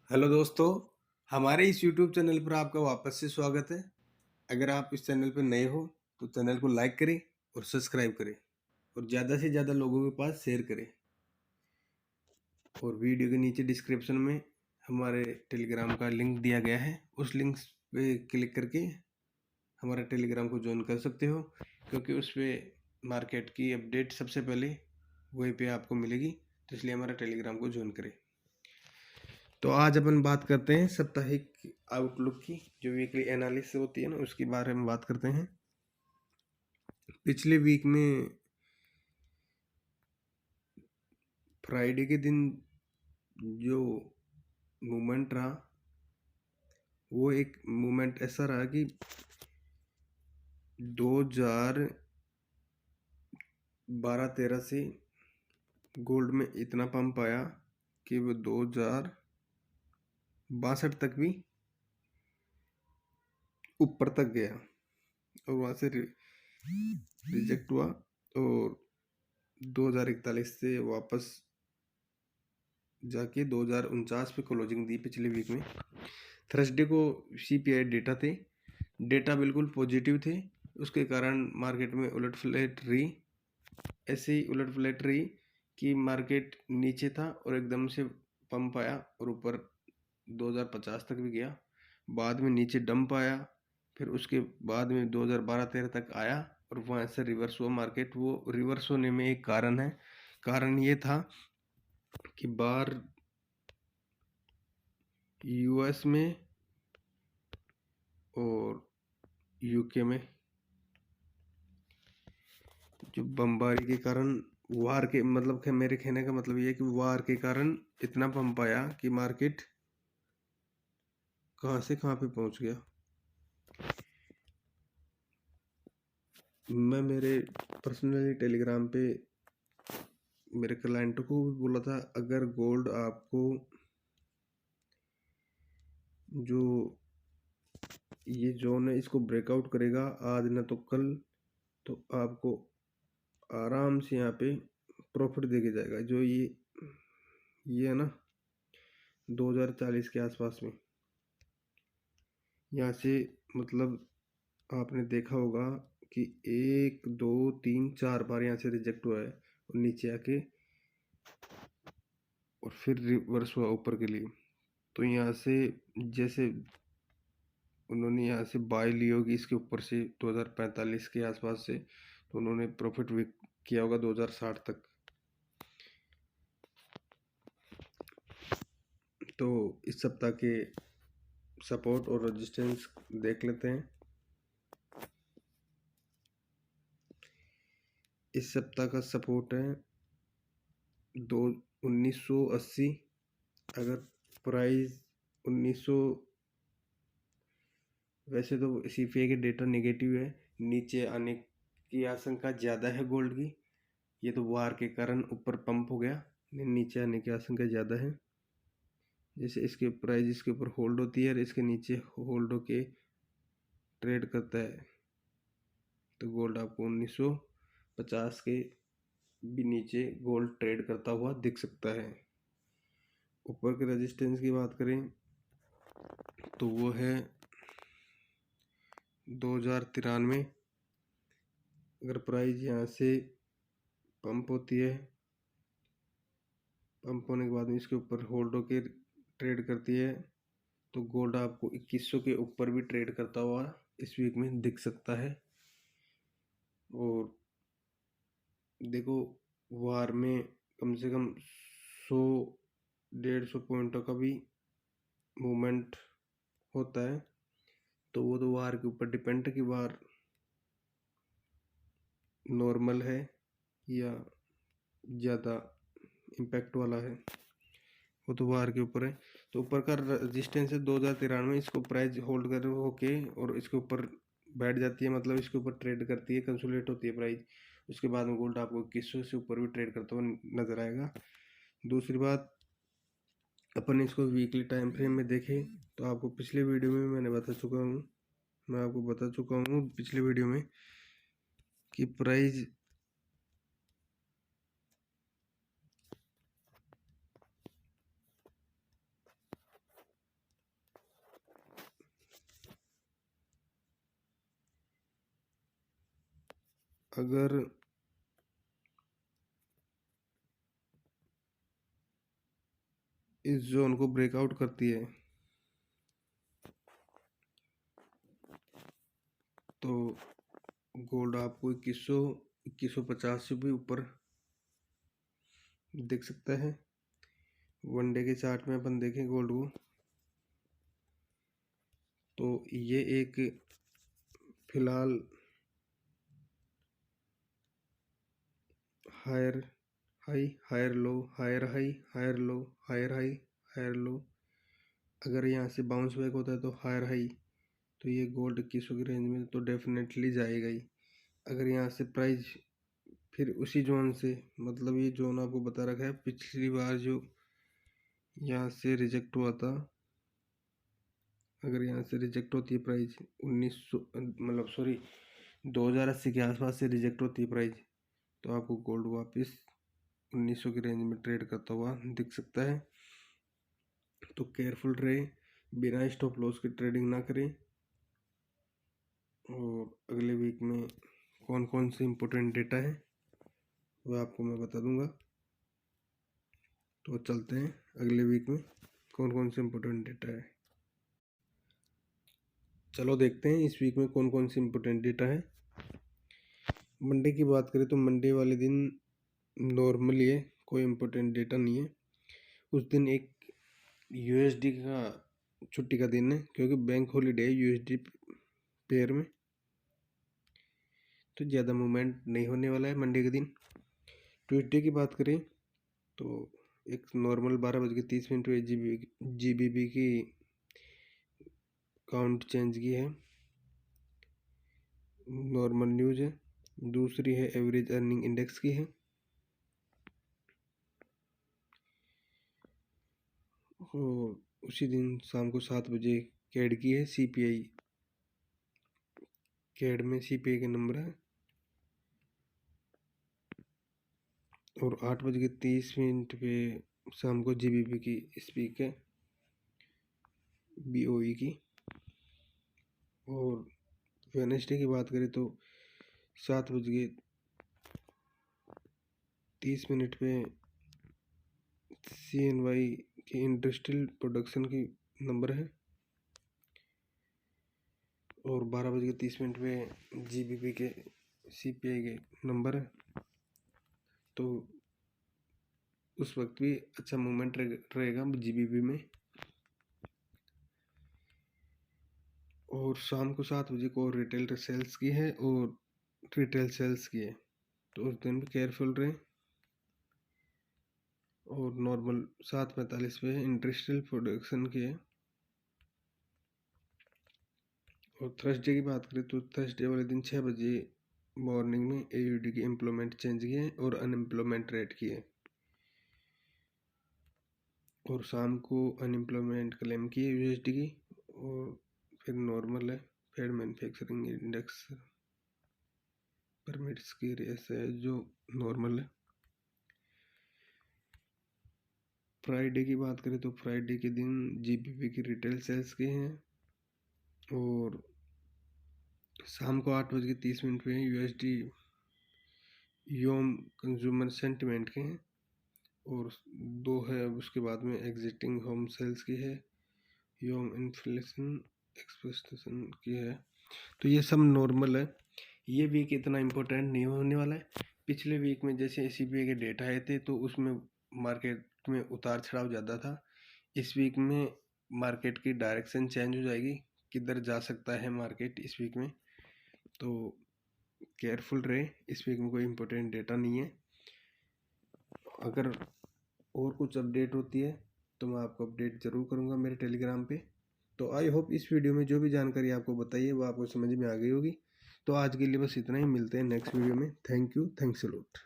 Hello दोस्तों, हमारे इस यूट्यूब चैनल पर आपका वापस से स्वागत है। अगर आप इस चैनल पर नए हो तो चैनल को लाइक करें और सब्सक्राइब करें और ज़्यादा से ज़्यादा लोगों के पास शेयर करें। और वीडियो के नीचे डिस्क्रिप्शन में हमारे टेलीग्राम का लिंक दिया गया है, उस लिंक पे क्लिक करके हमारा टेलीग्राम को ज्वाइन कर सकते हो, क्योंकि उस पर मार्केट की अपडेट सबसे पहले वहीं पे आपको मिलेगी। तो इसलिए हमारा टेलीग्राम को ज्वाइन करें। तो आज अपन बात करते हैं साप्ताहिक आउटलुक की, जो वीकली एनालिसिस होती है ना, उसके बारे में बात करते हैं। पिछले वीक में फ्राइडे के दिन जो मूवमेंट रहा, वो एक मूवमेंट ऐसा रहा कि 2012-13 से गोल्ड में इतना पंप आया कि वो 2062 तक भी ऊपर तक गया और वहाँ से रिजेक्ट हुआ और 2041 से वापस जाके 2049 पे क्लोजिंग दी पिछले वीक में। थर्सडे को सीपीआई डेटा थे, डेटा बिल्कुल पॉजिटिव थे, उसके कारण मार्केट में उलटफेर रही। ऐसे ही उलटफेर रही कि मार्केट नीचे था और एकदम से पंप आया और ऊपर 2050 तक भी गया। बाद में नीचे डंप आया, फिर उसके बाद में 2012-13 तक आया और वहाँ से रिवर्स हुआ मार्केट। वो रिवर्स होने में एक कारण है, कारण ये था कि बाहर यूएस में और यूके में जो बमबारी के कारण, वार के मतलब मेरे कहने का मतलब ये है कि वार के कारण इतना पंप आया कि मार्केट कहाँ से कहाँ पे पहुंच गया। मैं मेरे पर्सनली टेलीग्राम पे मेरे क्लाइंटों को भी बोला था, अगर गोल्ड आपको जो ये जोन है इसको ब्रेकआउट करेगा आज ना तो कल, तो आपको आराम से यहाँ पे प्रॉफिट देके जाएगा। जो ये है ना 2040 के आसपास में, यहाँ से मतलब आपने देखा होगा कि 1 2 3 4 बार यहाँ से रिजेक्ट हुआ है और नीचे आके और फिर रिवर्स हुआ ऊपर के लिए। तो यहाँ से जैसे उन्होंने यहाँ से बाय ली होगी इसके ऊपर से 2045 के आसपास से, तो उन्होंने प्रॉफिट भी किया होगा 2060 तक। तो इस सप्ताह के सपोर्ट और रेजिस्टेंस देख लेते हैं। इस सप्ताह का सपोर्ट है 1980। अगर प्राइस 1900, वैसे तो सीपीआई के डेटा नेगेटिव है, नीचे आने की आशंका ज़्यादा है गोल्ड की। ये तो वार के कारण ऊपर पंप हो गया, नीचे आने की आशंका ज़्यादा है। जैसे इसके प्राइस इसके ऊपर होल्ड होती है और इसके नीचे होल्ड होके ट्रेड करता है, तो गोल्ड आपको 1950 के भी नीचे गोल्ड ट्रेड करता हुआ दिख सकता है। ऊपर के रेजिस्टेंस की बात करें तो वो है 2093। अगर प्राइस यहाँ से पंप होती है, पंप होने के बाद में इसके ऊपर होल्ड होके ट्रेड करती है, तो गोल्ड आपको 2100 के ऊपर भी ट्रेड करता हुआ इस वीक में दिख सकता है। और देखो, वार में कम से कम 100-150 पॉइंटों का भी मूवमेंट होता है, तो वो तो वार के ऊपर डिपेंड है कि वार नॉर्मल है या ज़्यादा इम्पैक्ट वाला है, वो तो वार के ऊपर है। तो ऊपर का रजिस्टेंस है 2093, इसको प्राइस होल्ड कर होके और इसके ऊपर बैठ जाती है, मतलब इसके ऊपर ट्रेड करती है, कंसोलिडेट होती है प्राइस। उसके बाद में गोल्ड आपको 2100 से ऊपर भी ट्रेड करता हुआ नजर आएगा। दूसरी बात, अपन इसको वीकली टाइम फ्रेम में देखें तो आपको पिछले वीडियो में मैं आपको बता चुका हूँ पिछले वीडियो में कि प्राइस अगर इस जोन को ब्रेकआउट करती है तो गोल्ड आपको 2150 से भी ऊपर दिख सकता है। वन डे के चार्ट में अपन देखें गोल्ड को तो ये एक फिलहाल higher high, higher low, higher high, higher low, higher high, higher low. अगर यहाँ से बाउंस बैक होता है तो हायर हाई, तो ये गोल्ड 2100 की रेंज में तो डेफिनेटली जाएगा ही। अगर यहाँ से प्राइस फिर उसी जोन से, मतलब ये जोन आपको बता रखा है पिछली बार जो यहाँ से रिजेक्ट हुआ था, अगर यहाँ से रिजेक्ट होती है प्राइस 1900 मतलब सॉरी 2080 के आसपास से रिजेक्ट होती है प्राइस, तो आपको गोल्ड वापस 1900 की रेंज में ट्रेड करता हुआ दिख सकता है। तो केयरफुल रहे, बिना स्टॉप लॉस की ट्रेडिंग ना करें। और अगले वीक में कौन कौन से इम्पोर्टेंट डेटा है वह आपको मैं बता दूंगा। तो चलते हैं अगले वीक में कौन कौन से इम्पोर्टेंट डेटा है। चलो देखते हैं इस वीक में कौन कौन से इम्पोर्टेंट डेटा है। मंडे की बात करें तो मंडे वाले दिन नॉर्मली है, कोई इम्पोर्टेंट डेटा नहीं है। उस दिन एक यूएसडी का छुट्टी का दिन है क्योंकि बैंक हॉलीडे है यूएसडी पेयर में, तो ज़्यादा मूवमेंट नहीं होने वाला है मंडे के दिन। ट्यूसडे की बात करें तो एक नॉर्मल 12:30 पे जीबीबी की काउंट चेंज की है, नॉर्मल न्यूज़ है। दूसरी है एवरेज अर्निंग इंडेक्स की है। और उसी दिन शाम को 7 बजे कैड की है सीपीआई, कैड में सीपीआई का नंबर है। और 8:30 पे शाम को जीबीबी की स्पीक है बीओई की। और वेडनेसडे की बात करें तो 7:30 पे CNY की इंडस्ट्रियल प्रोडक्शन की नंबर है। और 12:30 पे जीबीपी के सीपीआई के नंबर है, तो उस वक्त भी अच्छा मूवमेंट रहेगा जीबीपी में। और शाम को 7 बजे को रिटेल सेल्स की है और रिटेल सेल्स की है, तो उस दिन भी केयरफुल रहें। और नॉर्मल 7:45 पे इंडस्ट्रियल प्रोडक्शन की है। और थर्सडे की बात करें तो थर्सडे वाले दिन 6 बजे मॉर्निंग में AUD की एम्प्लॉयमेंट चेंज की है और अनएम्प्लॉयमेंट रेट की है। और शाम को अनएम्प्लॉयमेंट क्लेम की है USD की। और फिर नॉर्मल है फेड मैन्युफैक्चरिंग इंडेक्स परमिट्स की रेस है जो नॉर्मल है। फ्राइडे की बात करें तो फ्राइडे के दिन जीबीपी की रिटेल सेल्स के हैं। और शाम को 8:30 पे USD योम कंज्यूमर सेंटिमेंट के हैं। और 2 है उसके बाद में एग्जिटिंग होम सेल्स की है, योम इन्फ्लेशन एक्सपेक्टेशन की है। तो ये सब नॉर्मल है, ये वीक इतना इम्पोर्टेंट नहीं होने वाला है। पिछले वीक में जैसे CPI के डेटा आए थे तो उसमें मार्केट में उतार चढ़ाव ज़्यादा था। इस वीक में मार्केट की डायरेक्शन चेंज हो जाएगी, किधर जा सकता है मार्केट इस वीक में, तो केयरफुल रहे। इस वीक में कोई इम्पोर्टेंट डेटा नहीं है। अगर और कुछ अपडेट होती है तो मैं आपको अपडेट ज़रूर करूँगा मेरे टेलीग्राम पे। तो आई होप इस वीडियो में जो भी जानकारी आपको बताई है वो आपको समझ में आ गई होगी। तो आज के लिए बस इतना ही, मिलते हैं नेक्स्ट वीडियो में। Thank you, thanks a lot.